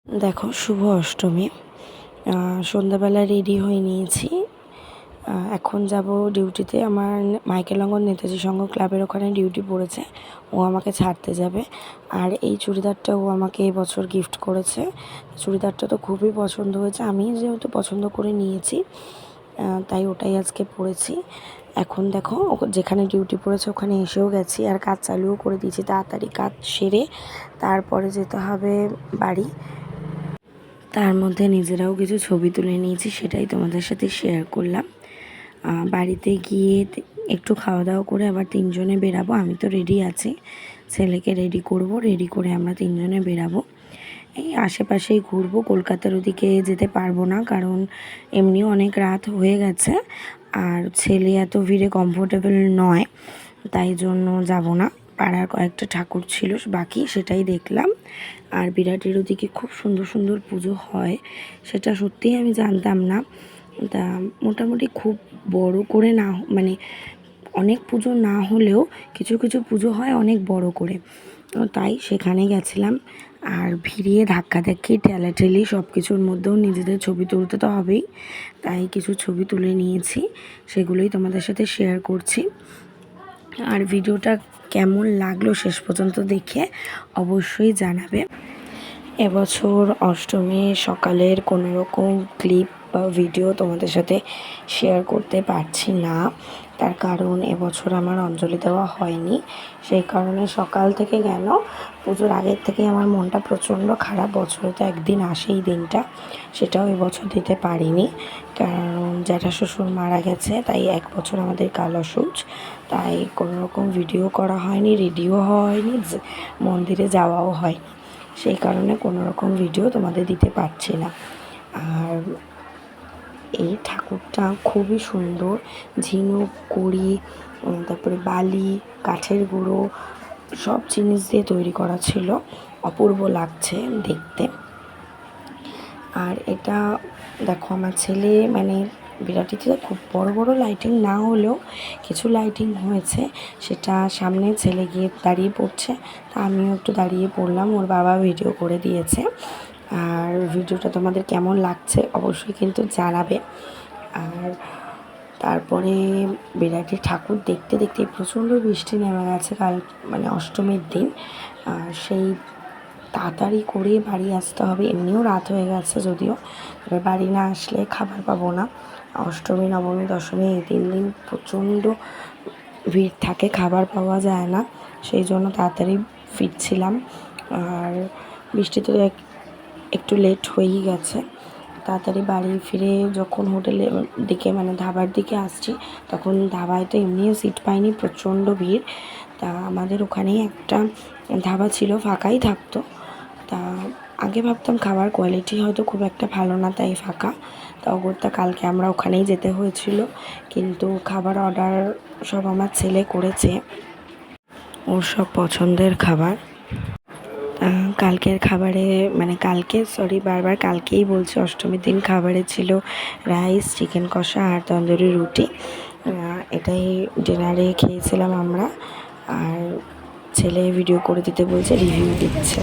দেখো, শুভ অষ্টমী। সন্ধ্যাবেলা রেডি হয়ে নিয়েছি। এখন যাব ডিউটিতে। আমার মাইকেলনগর নেতাজি সংঘ ক্লাবের ওখানে ডিউটি পড়েছে। ও আমাকে ছাড়তে যাবে। আর এই চুড়িদারটা ও আমাকে এবছর গিফট করেছে। চুড়িদারটা তো খুবই পছন্দ হয়েছে, আমি যেহেতু পছন্দ করে নিয়েছি তাই ওটাই আজকে পরেছি। এখন দেখো, যেখানে ডিউটি পড়েছে ওখানে এসেও গেছি, আর কাজ চালুও করে দিয়েছি। তাড়াতাড়ি কাজ সেরে তারপরে যেতে হবে বাড়ি। তার মধ্যে নিজেরাও কিছু ছবি তুলে নিয়েছি, সেটাই তোমাদের সাথে শেয়ার করলাম। বাড়িতে গিয়ে একটু খাওয়া দাওয়া করে আবার তিনজনে বেরাবো। আমি তো রেডি আছি, ছেলেকে রেডি করব, রেডি করে আমরা তিনজনে বেরাবো। এই আশেপাশেই ঘুরবো, কলকাতার ওদিকে যেতে পারবো না, কারণ এমনিও অনেক রাত হয়ে গেছে আর ছেলে এত ভিড়ে কমফোর্টেবল নয়, তাই জন্য যাব না। পাড়ার কয়েকটা ঠাকুর ছিল বাকি, সেটাই দেখলাম। আর বিরাটের ওদিকে খুব সুন্দর সুন্দর পুজো হয়, সেটা সত্যিই আমি জানতাম না। তা মোটামুটি খুব বড় করে না, মানে অনেক পুজো না হলেও কিছু কিছু পুজো হয় অনেক বড় করে, তাই সেখানে গেছিলাম। আর ভিড়িয়ে ধাক্কাধাক্কি ঠেলাঠেলি সব কিছুর মধ্যেও নিজেদের ছবি তুলতে তো হবেই, তাই কিছু ছবি তুলে নিয়েছি, সেগুলোই তোমাদের সাথে শেয়ার করছি। আর ভিডিওটা কেমন লাগলো শেষ পর্যন্ত দেখে অবশ্যই জানাবে। এবছর অষ্টমীর সকালের কোনো রকম ক্লিপ বা ভিডিও তোমাদের সাথে শেয়ার করতে পারছি না, তার কারণ এবছর আমার অঞ্জলি দেওয়া হয়নি। সেই কারণে সকাল থেকে কেন, পুজোর আগের থেকে আমার মনটা প্রচণ্ড খারাপ। বছরে তো একদিন আসে এই দিনটা, সেটাও এবছর দিতে পারিনি, কারণ জ্যাঠা শ্বশুর মারা গেছে, তাই এক বছর আমাদের কালসুচ। তাই কোনো রকম ভিডিও করা হয়নি, রেডিও হয়নি, মন্দিরে যাওয়াও হয়নি। সেই কারণে কোনো রকম ভিডিও তোমাদের দিতে পারছি না। আর এই ঠাকুরটা খুবই সুন্দর, ঝিনুক, কড়ি, তারপরে বালি, কাঠের গুঁড়ো সব জিনিস দিয়ে তৈরি করা ছিল, অপূর্ব লাগছে দেখতে। আর এটা দেখো, আমার ছেলে মানে বিরাটিতে খুব বড় বড় লাইটিং না হলেও কিছু লাইটিং হয়েছে, সেটা সামনে ছেলে গিয়ে দাঁড়িয়ে পড়ছে, তা আমিও একটু দাঁড়িয়ে পড়লাম, ওর বাবা ভিডিও করে দিয়েছে। আর ভিডিওটা তোমাদের কেমন লাগছে অবশ্যই কিন্তু জানাবে। আর তারপরে বিরাটি ঠাকুর দেখতে দেখতে প্রচণ্ড বৃষ্টি নেমে গেছে কাল, মানে অষ্টমীর দিন। আর সেই তাড়াতাড়ি করে বাড়ি আসতে হবে, এমনিও রাত হয়ে গেছে যদিও, এবার বাড়ি না আসলে খাবার পাবো না। অষ্টমী, নবমী, দশমী এই 3 দিন প্রচণ্ড ভিড় থাকে, খাবার পাওয়া যায় না, সেই জন্য তাড়াতাড়ি ফিরছিলাম। আর বৃষ্টিতে একটু লেট হয়েই গেছে। তাড়াতাড়ি বাড়ি ফিরে যখন হোটেলের দিকে, মানে ধাবার দিকে আসছি, তখন ধাবায় তো এমনিও সিট পাইনি, প্রচণ্ড ভিড়। তা আমাদের ওখানেই একটা ধাবা ছিল, ফাঁকাই থাকতো। তা আগে ভাবতাম খাবার কোয়ালিটি হয়তো খুব একটা ভালো না, তাই ফাঁকা। তা অগত্যা কালকে আমরা ওখানেই যেতে হয়েছিল, কিন্তু খাবার অর্ডার সব আমার ছেলে করেছে, ওর সব পছন্দের খাবার। কালকের খাবারে, মানে বারবার কালকেই বলছি, অষ্টমীর দিন খাবারে ছিল রাইস, চিকেন কষা আর তন্দুরি রুটি। এটাই ডিনারে খেয়েছিলাম আমরা। আর ছেলে ভিডিও করে দিতে বলছে, রিভিউ দিচ্ছে।